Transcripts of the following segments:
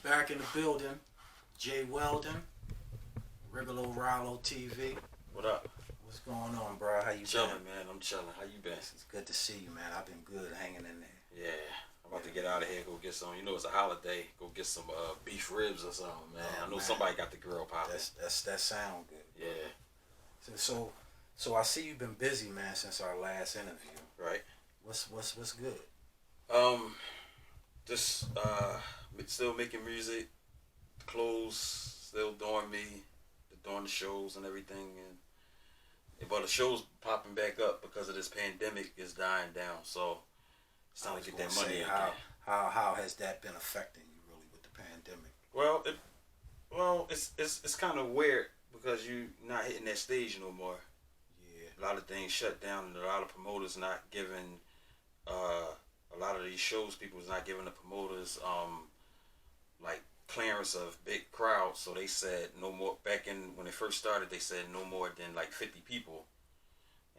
Back in the building, Jay Weldon, Rigalo Ralo TV. What up? What's going on, bro? How you Chilling, been? man. I'm chilling. How you been? It's good to see you, man. I've been good hanging in there. Yeah. I'm about to get out of here. Go get some. You know, it's a holiday. Go get some beef ribs or something, man. Oh, I know man. Somebody got the grill popping. That sound good. Yeah. So I see you've been busy, man, since our last interview. Right. What's good? Just still making music. Clothes still doing me, doing the shows and everything, but the shows popping back up because of this pandemic is dying down. So it's time to get that money again. How has that been affecting you really with the pandemic? Well, it's kind of weird because you not hitting that stage no more. Yeah. A lot of things shut down, and a lot of promoters not giving a lot of these shows. People's not giving the promoters like clearance of big crowds. So they said no more. Back in when they first started, they said no more than like 50 people,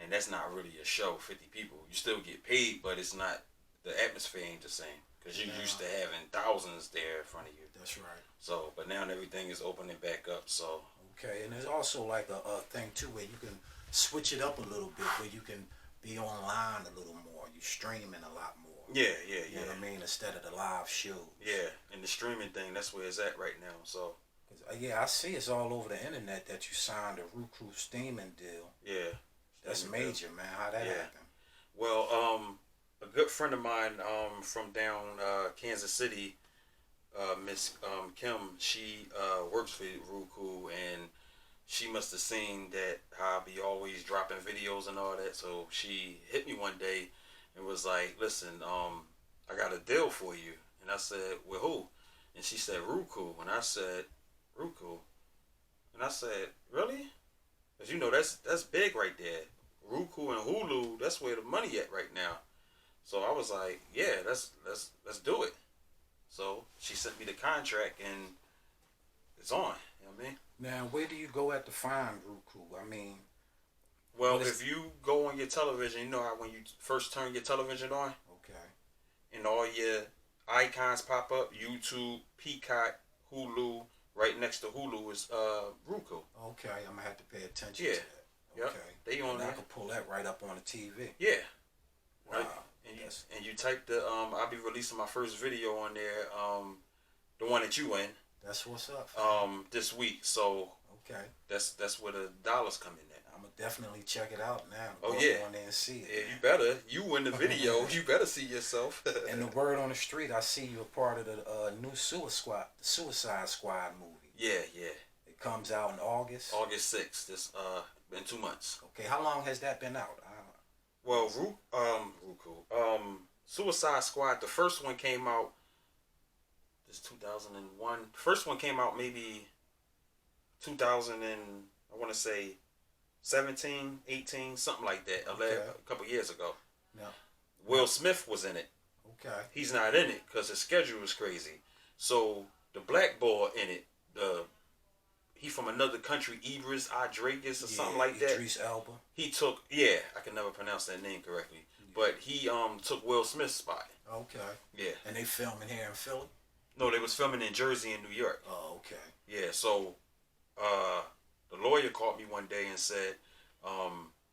and that's not really a show. 50 people, you still get paid, but it's not, the atmosphere ain't the same because you used to having thousands there in front of you. That's right. So, but now everything is opening back up. So okay, and there's also like a thing too where you can switch it up a little bit, where you can be online a little more. You streaming a lot more. Yeah. You know what I mean? Instead of the live shows. Yeah, and the streaming thing, that's where it's at right now. So yeah, I see it's all over the internet that you signed a Roku streaming deal. yeah, that's major, man. How that happened? Well, a good friend of mine from down Kansas City, Miss Kim, she works for Roku, and she must have seen that how I be always dropping videos and all that. So she hit me one day and was like, "Listen, I got a deal for you." And I said, "With who?" And she said, "Roku." And I said, "Roku?" And I said, "Really?" Because you know that's big right there. Roku and Hulu, that's where the money at right now. So I was like, "Yeah, let's do it." So she sent me the contract, and it's on. You know what I mean? Now, where do you go at to find Roku? I mean, well, if you go on your television, you know how when you first turn your television on, okay, and all your icons pop up, YouTube, Peacock, Hulu. Right next to Hulu is Roku. Okay, I'm gonna have to pay attention to that. Okay, they on there. I can pull that right up on the TV. Yeah. Wow. Right. And you type the I'll be releasing my first video on there, the one that you in. That's what's up. This week. So okay, that's where the dollars come in at. I'm gonna definitely check it out now. Oh go yeah. on there and see it. Yeah, you better. You in the video. You better see yourself. And the word on the street, I see you a part of the new Suicide Squad movie. Yeah. It comes out in August. August 6th. This in 2 months. Okay, how long has that been out? Well, Suicide Squad. The first one came out. This 2001. First one came out maybe 2000 and I want to say 17, 18, something like that. Okay. A couple years ago. Yeah. Will Smith was in it. Okay. He's not in it because his schedule was crazy. So the black boy in it, he from another country, Idris Adrigas or something like that. Idris Elba. He took, I can never pronounce that name correctly, but he took Will Smith's spot. Okay. Yeah. And they filming here in Philly? No, they was filming in Jersey and New York. Oh, okay. Yeah, so the lawyer called me one day and said,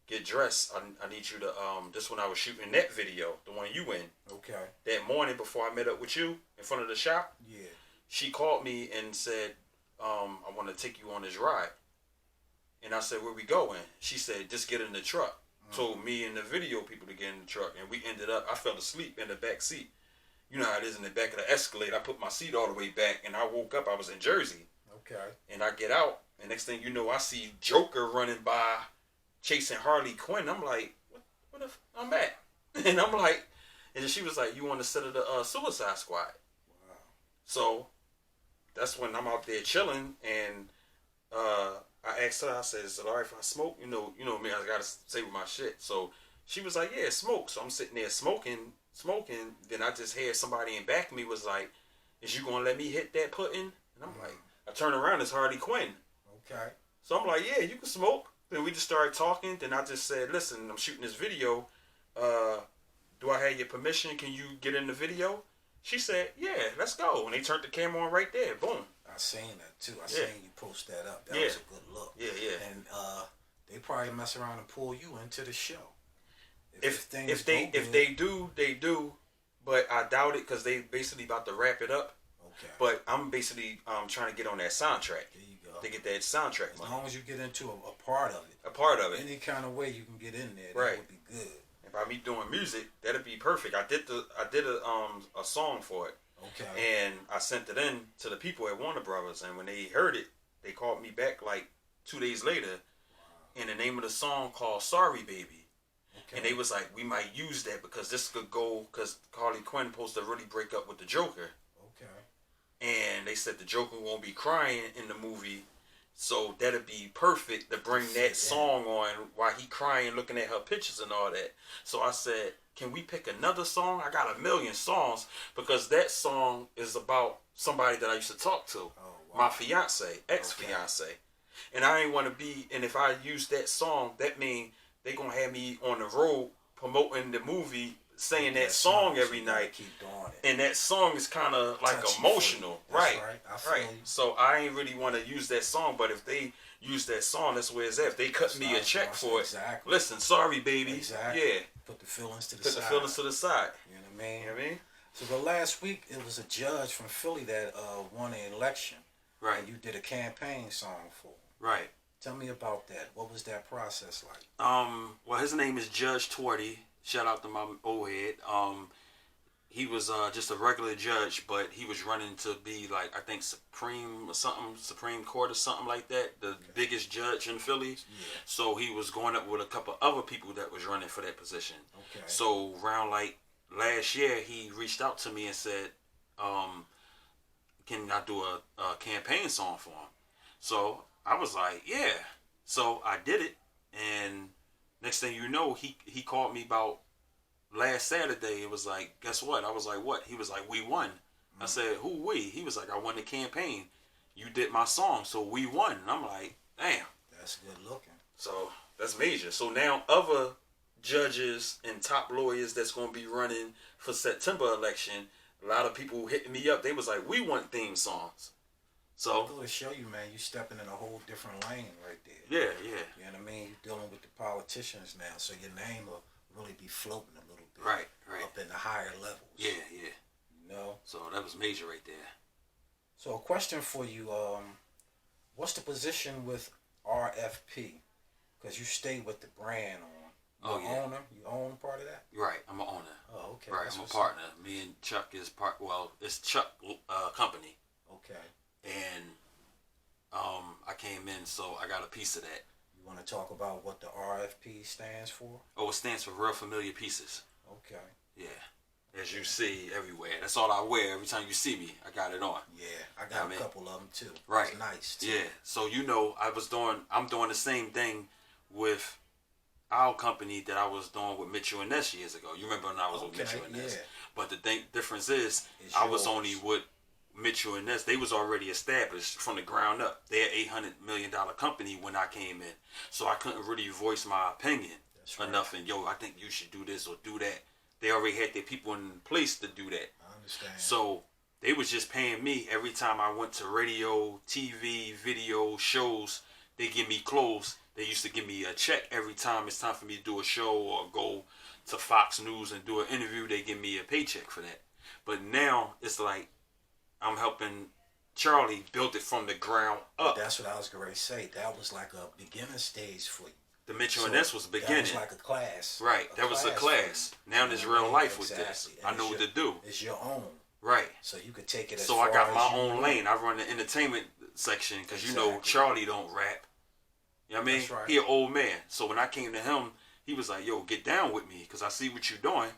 get dressed. I need you to, this when I was shooting that video, the one you in. Okay. That morning before I met up with you in front of the shop. Yeah. She called me and said, I want to take you on this ride. And I said, where we going? She said, just get in the truck. Told me and the video people to get in the truck. And we ended up, I fell asleep in the back seat. You know how it is in the back of the Escalade. I put my seat all the way back and I woke up. I was in Jersey. Okay. And I get out. And next thing you know, I see Joker running by chasing Harley Quinn. I'm like, what if I'm at? And I'm like, and she was like, you want to set of the Suicide Squad. Wow. So that's when I'm out there chilling, and I asked her, I said, is it all right if I smoke? You know me, I gotta say with my shit. So she was like, yeah, smoke. So I'm sitting there smoking. Then I just heard somebody in back of me was like, is you gonna let me hit that pudding? And I'm like, I turn around, it's Harley Quinn. Okay. So I'm like, yeah, you can smoke. Then we just started talking. Then I just said, listen, I'm shooting this video. Do I have your permission? Can you get in the video? She said, "Yeah, let's go." And they turned the camera on right there. Boom. I seen that too. I Yeah. seen you post that up. That Yeah. was a good look. Yeah, yeah. And they probably mess around and pull you into the show. If they do, they do. But I doubt it because they basically about to wrap it up. Okay. But I'm basically trying to get on that soundtrack. There you go. To get that soundtrack money. As long as you get into a part of it. A part of it. Any kind of way you can get in there, right. that would be good. And by me doing music, that'd be perfect. I did a song for it. Okay. And I sent it in to the people at Warner Brothers, and when they heard it, they called me back like 2 days later. Wow. And the name of the song called "Sorry Baby." Okay. And they was like, we might use that because this could go, because Harley Quinn supposed to really break up with the Joker. Okay. And they said the Joker won't be crying in the movie, so that'd be perfect to bring that song on while he crying, looking at her pictures and all that. So I said, can we pick another song? I got a million songs, because that song is about somebody that I used to talk to. Oh, wow. My fiance, ex-fiance. Okay. And I ain't want to be, and if I use that song, that means they going to have me on the road promoting the movie, saying that song every night. Keep doing it. And that song is kind of like emotional. Right. I feel you. So I ain't really want to use that song, but if they use that song, that's where it's at. If they cut me a check for it, listen, sorry, baby. Exactly. Yeah. Put the feelings to the side. Put the feelings to the side. You know what I mean? You know what I mean? So the last week, it was a judge from Philly that won an election. Right. And you did a campaign song for him. Right. Tell me about that. What was that process like? Well, his name is Judge Twardy. Shout out to my old head. He was just a regular judge, but he was running to be like, I think Supreme Court or something like that, the biggest judge in Philly. Yeah. So he was going up with a couple other people that was running for that position. Okay. So around like last year, he reached out to me and said, can I do a campaign song for him? So I was like, yeah. So I did it, and next thing you know, he called me about last Saturday. It was like, guess what? I was like, what? He was like, we won. I said, who we? He was like, I won the campaign. You did my song, so we won. And I'm like, damn. That's good looking. So that's major. So now other judges and top lawyers that's going to be running for September election, a lot of people hitting me up. They was like, we want theme songs. So to show you, man, you stepping in a whole different lane right there. Yeah, yeah. You know what I mean? You're dealing with the politicians now, so your name will really be floating a little bit. Right. Up in the higher levels. Yeah. You know? So that was major right there. So a question for you, what's the position with RFP? Because you stay with the brand on. Owner? You own part of that? Right, I'm an owner. Oh, okay. Right, I'm a partner. Me and Chuck is it's Chuck company. Okay. And I came in, so I got a piece of that. You want to talk about what the RFP stands for? Oh, it stands for Real Familiar Pieces. Okay. Yeah. As you see everywhere. That's all I wear every time you see me. I got it on. Yeah, I got a couple of them too. Right. It's nice too. Yeah. So I'm doing the same thing with our company that I was doing with Mitchell and Ness years ago. You remember when I was with Mitchell and Ness? But the difference is I was only with Mitchell and Ness. They was already established from the ground up. They're an $800 million company when I came in. So I couldn't really voice my opinion enough. And I think you should do this or do that. They already had their people in place to do that. I understand. So they was just paying me every time I went to radio, TV, video, shows. They give me clothes. They used to give me a check every time it's time for me to do a show or go to Fox News and do an interview. They give me a paycheck for that. But now it's like I'm helping Charlie build it from the ground up. That's what I was going to say. That was like a beginner stage for you. The Mitchell and Ness was the beginning. That was like a class. Right. That was a class. Now there's real life with this. I know what to do. It's your own. Right. So you could take it as So far I got as my you own want. lane. I run the entertainment section because you know Charlie don't rap. You know what I mean? That's right. He an old man. So when I came to him, he was like, yo, get down with me because I see what you're doing.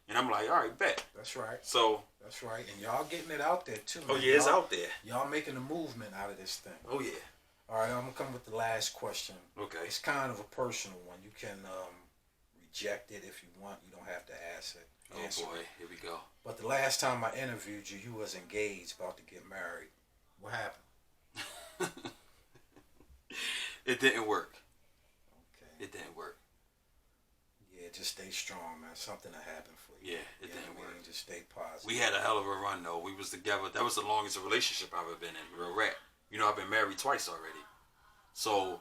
And I'm like, all right, bet. That's right. So. That's right. And y'all getting it out there too. Oh, yeah, it's out there. Y'all making a movement out of this thing. Oh, yeah. All right, I'm going to come with the last question. Okay. It's kind of a personal one. You can reject it if you want. You don't have to ask it. Oh, boy. Here we go. But the last time I interviewed you, you was engaged, about to get married. What happened? It didn't work. Okay. It didn't work. Yeah, just stay strong, man. Something will happen for you. Yeah, it didn't work. Just stay positive. We had a hell of a run though. We was together. That was the longest relationship I've ever been in. Real rap. You know, I've been married twice already. So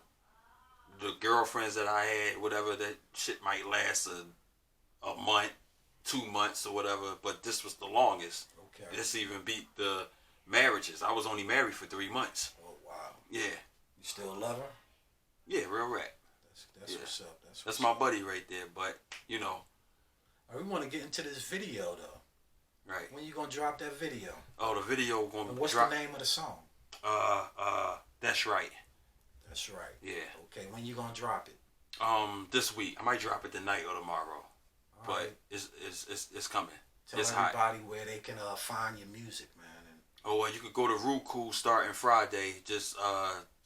the girlfriends that I had, whatever, that shit might last a month, 2 months or whatever. But this was the longest. Okay. This even beat the marriages. I was only married for 3 months. Oh wow. Yeah. You still love her? Yeah, real rap. That's what's up. That's my buddy right there. But you know. We want to get into this video though. Right. When you gonna drop that video? Oh, the video gonna and what's the name of the song? That's right. That's right. Yeah. Okay, when you gonna drop it? This week. I might drop it tonight or tomorrow. All right. It's coming. Tell it's everybody hot. where they can find your music, man. You could go to Roku starting Friday. Just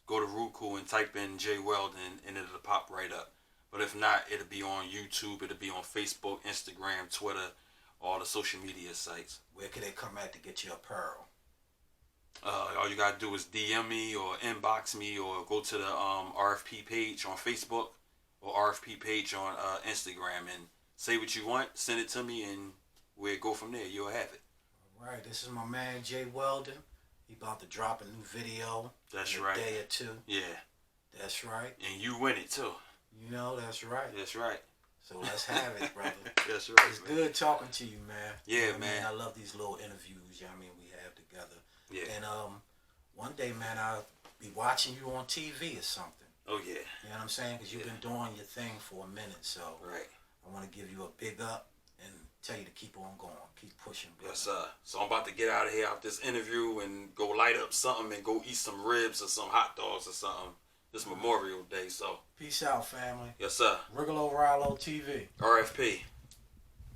go to Roku and type in J Weldon and it'll pop right up. But if not, it'll be on YouTube. It'll be on Facebook, Instagram, Twitter, all the social media sites. Where can they come at to get your apparel? All you gotta do is DM me or inbox me or go to the RFP page on Facebook or RFP page on Instagram and say what you want. Send it to me and we'll go from there. You'll have it. All right. This is my man Jay Weldon. He about to drop a new video. That's right. In a day or two. Yeah. That's right. And you win it too. You know, that's right. That's right. So let's have it, brother. That's right. It's good talking to you, man. Yeah, you know man. I love these little interviews, we have together. Yeah. And one day, man, I'll be watching you on TV or something. Oh, yeah. You know what I'm saying? Because you've been doing your thing for a minute, so right. I want to give you a big up and tell you to keep on going. Keep pushing, brother. Yes, sir. So I'm about to get out of here out this interview and go light up something and go eat some ribs or some hot dogs or something. This Memorial Day, so. Peace out, family. Yes, sir. Rigalo Ralo TV. RFP.